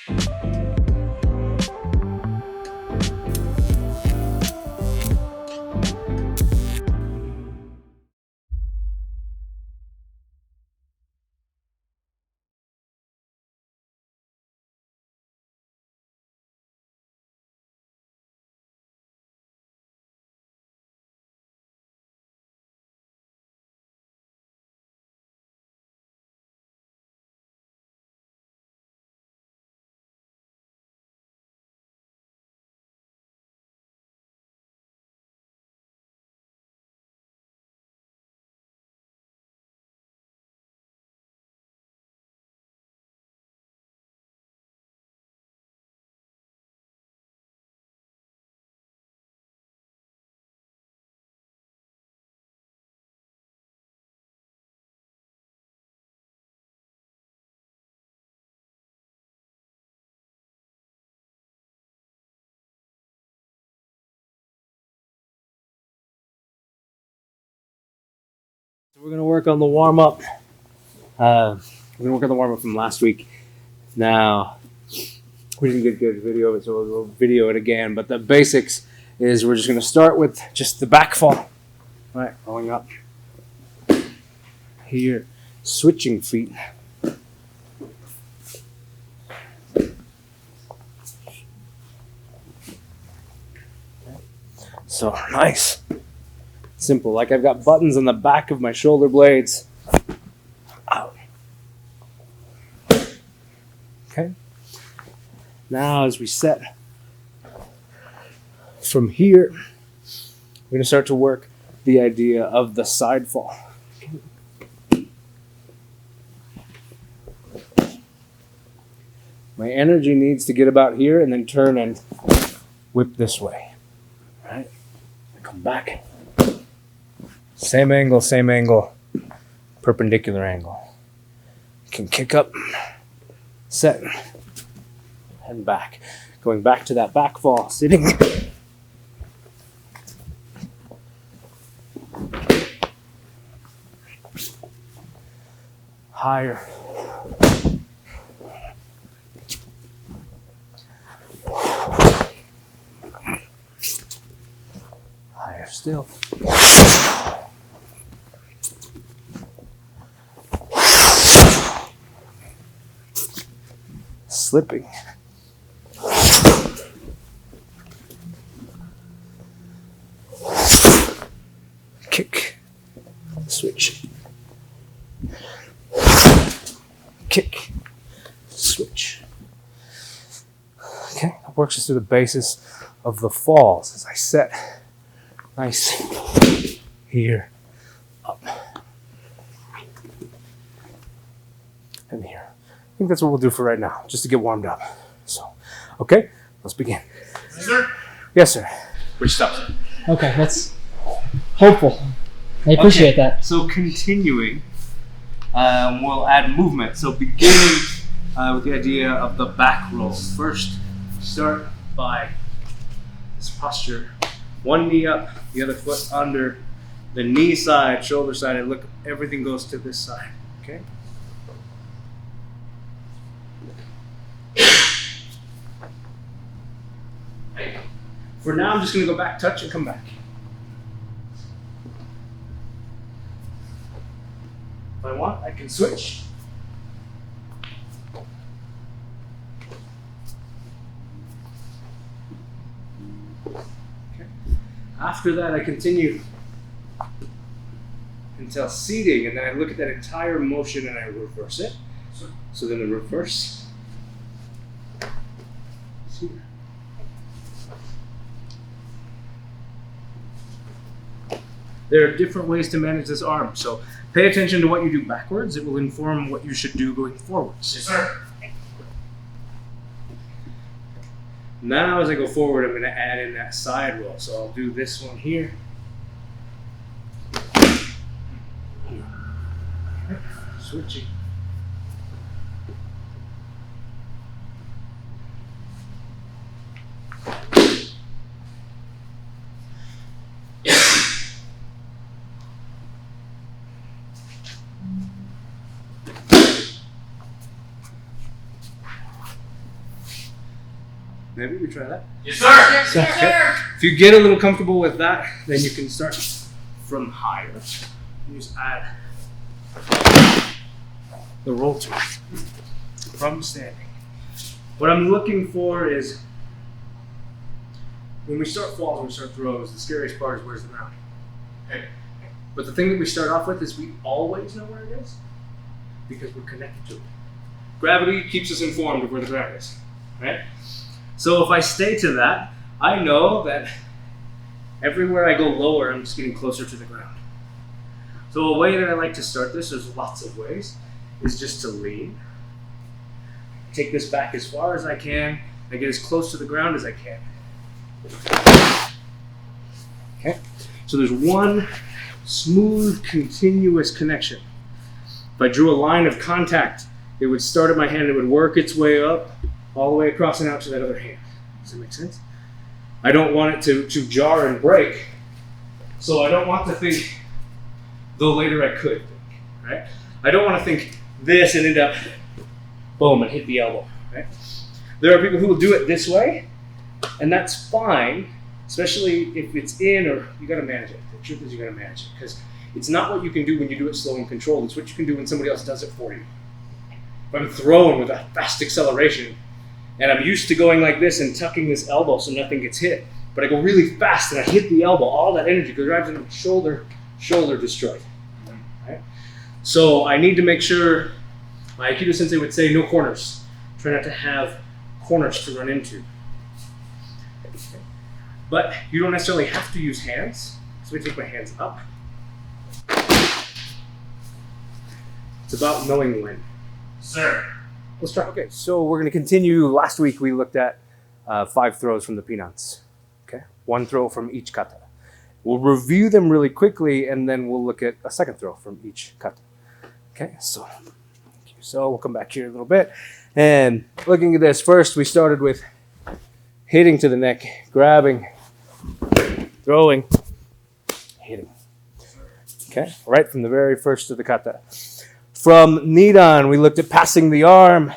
So we're going to work on the warm-up. We're going to work on the warm-up from last week. Now, we didn't get a good video of it, so we'll video it again. But the basics is we're just going to start with just the back fall. All right, going up. Here, switching feet. So nice. Simple, like I've got buttons on the back of my shoulder blades. Out. Okay. Now as we set from here, we're going to start to work the idea of the side fall. My energy needs to get about here and then turn and whip this way. All right. Come back. Same angle, perpendicular angle. Can kick up, set, and back. Going back to that back fall, sitting. Higher. Higher still. Slipping. Kick. Switch. Kick. Switch. Okay, that works us through the basis of the falls as I set nice here, up, and here. I think that's what we'll do for right now, just to get warmed up. So, okay, let's begin. Yes, sir? Yes, sir. Which stops it? Okay, that's hopeful. I appreciate that. So continuing, we'll add movement. So beginning with the idea of the back roll. First, start by this posture. One knee up, the other foot under, the knee side, shoulder side, and look, everything goes to this side, okay? For now, I'm just gonna go back, touch, and come back. If I want, I can switch. Okay. After that, I continue until seating, and then I look at that entire motion and I reverse it. So then the reverse. Here. There are different ways to manage this arm, so pay attention to what you do backwards. It will inform what you should do going forwards. Yes, sir. Now as I go forward, I'm going to add in that side roll. So I'll do this one here. Switching. Maybe we try that. Yes, sir. Yes, sir. If you get a little comfortable with that, then you can start from higher. You just add the roll to it from standing. What I'm looking for is when we start falls, when we start throws, the scariest part is where's the ground. Okay. But the thing that we start off with is we always know where it is because we're connected to it. Gravity keeps us informed of where the ground is, right? So if I stay to that, I know that everywhere I go lower, I'm just getting closer to the ground. So a way that I like to start this, there's lots of ways, is just to lean. Take this back as far as I can. I get as close to the ground as I can. Okay, so there's one smooth, continuous connection. If I drew a line of contact, it would start at my hand, it would work its way up, all the way across and out to that other hand. Does that make sense? I don't want it to jar and break, so I don't want to think, though later I could think, right? I don't want to think this and end up, boom, and hit the elbow, right? There are people who will do it this way, and that's fine, especially if it's in or you gotta manage it. The truth is you gotta manage it, because it's not what you can do when you do it slow and controlled, it's what you can do when somebody else does it for you. If I'm throwing with a fast acceleration, and I'm used to going like this and tucking this elbow so nothing gets hit, but I go really fast and I hit the elbow, all that energy goes right into the shoulder destroyed. Right? So I need to make sure, my Aikido sensei would say no corners. Try not to have corners to run into. But you don't necessarily have to use hands. So I take my hands up. It's about knowing when. Sir. Let's try. Okay, so we're going to continue. Last week we looked at 5 throws from the Pinans. Okay, 1 throw from each kata. We'll review them really quickly, and then we'll look at a second throw from each kata. Okay, so we'll come back here a little bit. And looking at this, first we started with hitting to the neck, grabbing, throwing, hitting. Okay, right from the very first of the kata. From Nidan, we looked at passing the arm,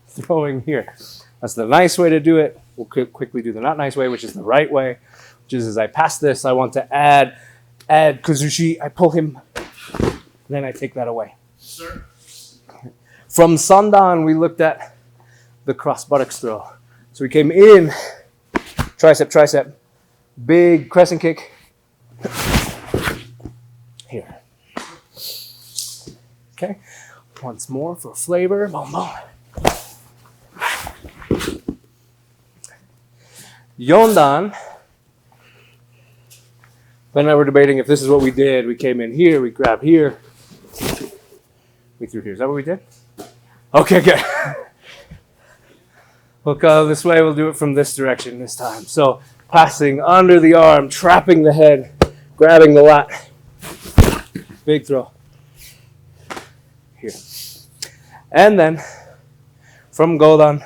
throwing here. That's the nice way to do it. We'll quickly do the not nice way, which is the right way, which is as I pass this, I want to add Kuzushi. I pull him, then I take that away. Sir. From Sandan, we looked at the cross buttocks throw. So we came in, tricep, big crescent kick. Here. Okay, once more for flavor. Boom, boom. Yondan. Ben and I were debating if this is what we did. We came in here, we grabbed here, we threw here. Is that what we did? Okay, good. We'll go this way. We'll do it from this direction this time. So passing under the arm, trapping the head, grabbing the lat. Big throw. Here. And then from Godan,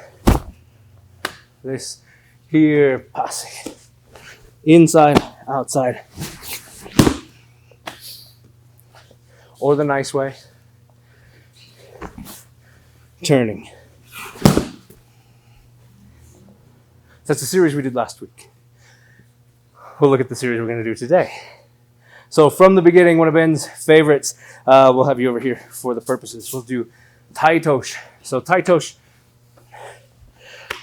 this here, passing. Inside, outside. Or the nice way. Turning. That's the series we did last week. We'll look at the series we're going to do today. So from the beginning, one of Ben's favorites, we'll have you over here for the purposes. We'll do Taitosh. So Taitosh,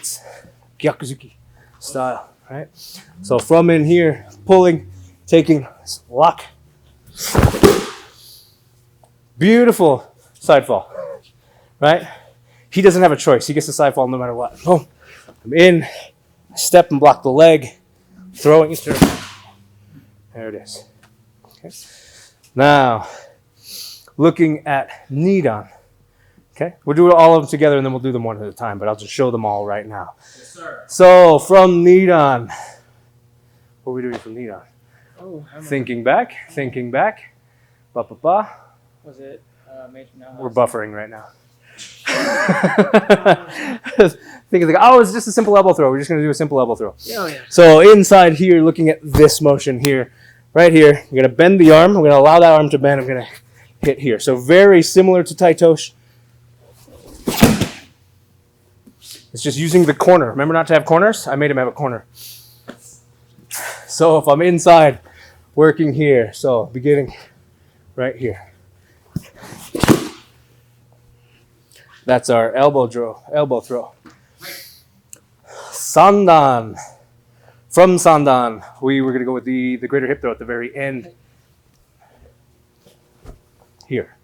it's Gyakuzuki style, right? So from in here, pulling, taking, lock. Beautiful side fall, right? He doesn't have a choice. He gets the side fall no matter what. Boom. I'm in, step and block the leg, throwing it through. There it is. Okay. Now, looking at Nidan. Okay, we'll do all of them together and then we'll do them one at a time, but I'll just show them all right now. Yes, sir. So, from Nidan. What are we doing from Nidan? Oh, Thinking back. Ba-ba-ba. Was it Major now? We're buffering right now. Thinking like, oh, it's just a simple elbow throw. We're just going to do a simple elbow throw. Oh, yeah. So inside here, looking at this motion here, right here, I'm going to bend the arm. I'm going to allow that arm to bend. I'm going to hit here. So very similar to Taitosh. It's just using the corner. Remember not to have corners? I made him have a corner. So if I'm inside, working here, so beginning right here. That's our elbow throw. Sandan. From Sandan, we were going to go with the greater hip throw at the very end. Here.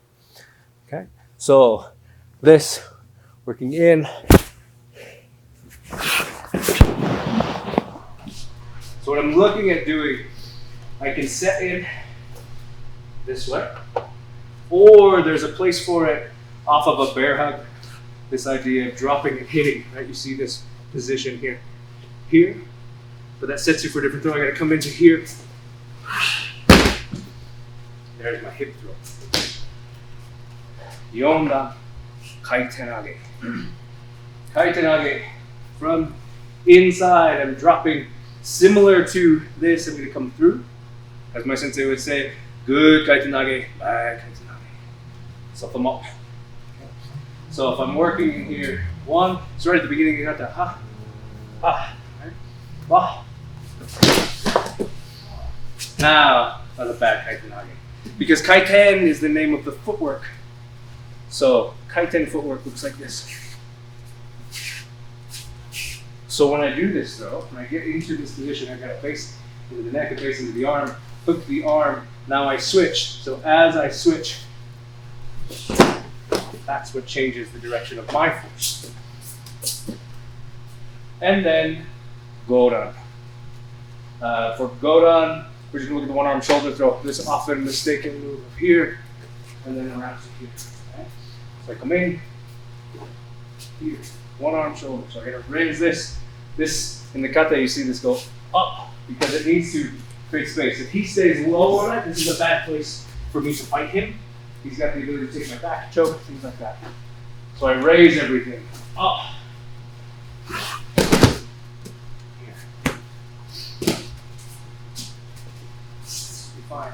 Okay. So this, working in. So what I'm looking at doing, I can set in this way, or there's a place for it off of a bear hug. This idea of dropping and hitting, right? You see this position here, but that sets you for a different throw. I gotta come into here. There's my hip throw. Yondan, kaitenage. Kaitenage. From inside, I'm dropping similar to this. I'm gonna come through. As my sensei would say, good kaitenage, bad kaitenage. So thumb up. So if I'm working in here, one, so right at the beginning, you got that ha, ha, right? Wah. Now, that's a bad kaitenage. Because kaiten is the name of the footwork. So kaiten footwork looks like this. So when I do this though, when I get into this position, I gotta face into the neck and face into the arm, hook the arm, now I switch. So as I switch, that's what changes the direction of my force. And then Godan. For Godan, we're just gonna look at the one arm shoulder throw. This often mistaken move of here, and then around to here. Okay? So I come in, here, one arm shoulder. So I gotta raise this. This, in the kata, you see this go up, because it needs to create space. If he stays low on it, this is a bad place for me to fight him. He's got the ability to take my back, choke, things like that. So I raise everything up. Here. This will be fine.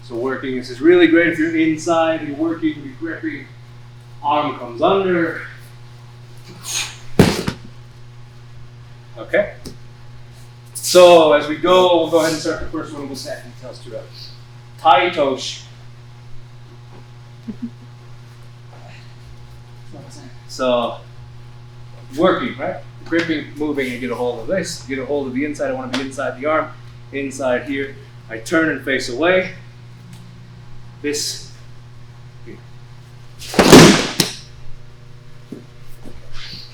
So working, this is really great if you're inside, you're working, you're gripping. Arm comes under. Okay. So as we go, we'll go ahead and start the first one. We'll set details to it. Tai tosh. So, working, right? Gripping, moving, and get a hold of this. Get a hold of the inside. I want to be inside the arm. Inside here. I turn and face away. This. Here.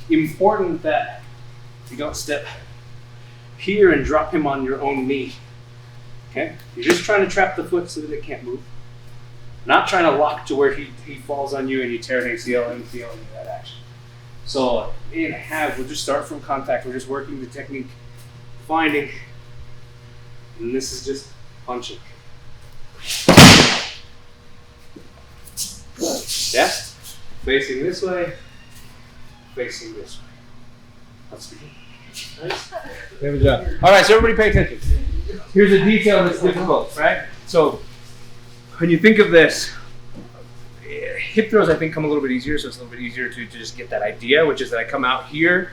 Important that you don't step here and drop him on your own knee. Okay? You're just trying to trap the foot so that it can't move. Not trying to lock to where he falls on you and you tear an ACL and feel any of that action. So in halves, we'll just start from contact. We're just working the technique, finding, and this is just punching. Yeah? Facing this way, facing this way. Let's begin. Nice. Good job. All right, so everybody pay attention. Here's a detail that's difficult, right? So when you think of this, hip throws I think come a little bit easier, so it's a little bit easier to just get that idea, which is that I come out here,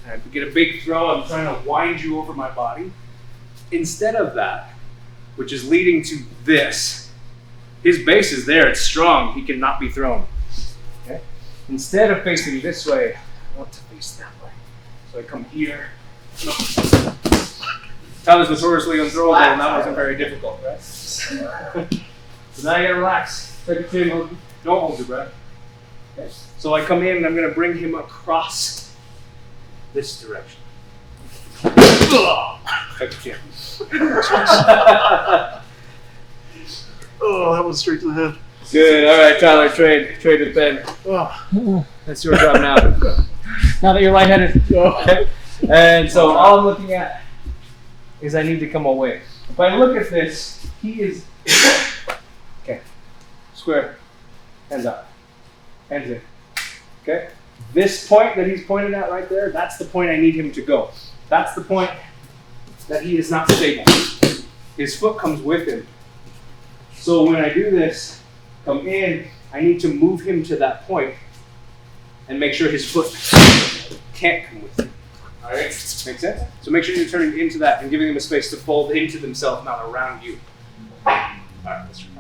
and I get a big throw, I'm trying to wind you over my body. Instead of that, which is leading to this, his base is there, it's strong, he cannot be thrown. Okay? Instead of facing this way, I want to face that way. So I come here. That was notoriously unthrowable, and that wasn't very difficult, right? So now you gotta relax. Take a chin, don't hold your breath. Okay. So I come in and I'm gonna bring him across this direction. Take a chin. Oh, that was straight to the head. Good. All right, Tyler, trade with Ben. Oh. That's your job now. Now that you're lightheaded. Okay. And so all I'm looking at is I need to come away. If I look at this, he is okay. Square. Hands up. Hands in. Okay? This point that he's pointed at right there, that's the point I need him to go. That's the point that he is not stable. His foot comes with him. So when I do this, come in, I need to move him to that point and make sure his foot can't come with you. All right, make sense? So make sure you're turning into that and giving them a space to fold into themselves, not around you. All right, that's your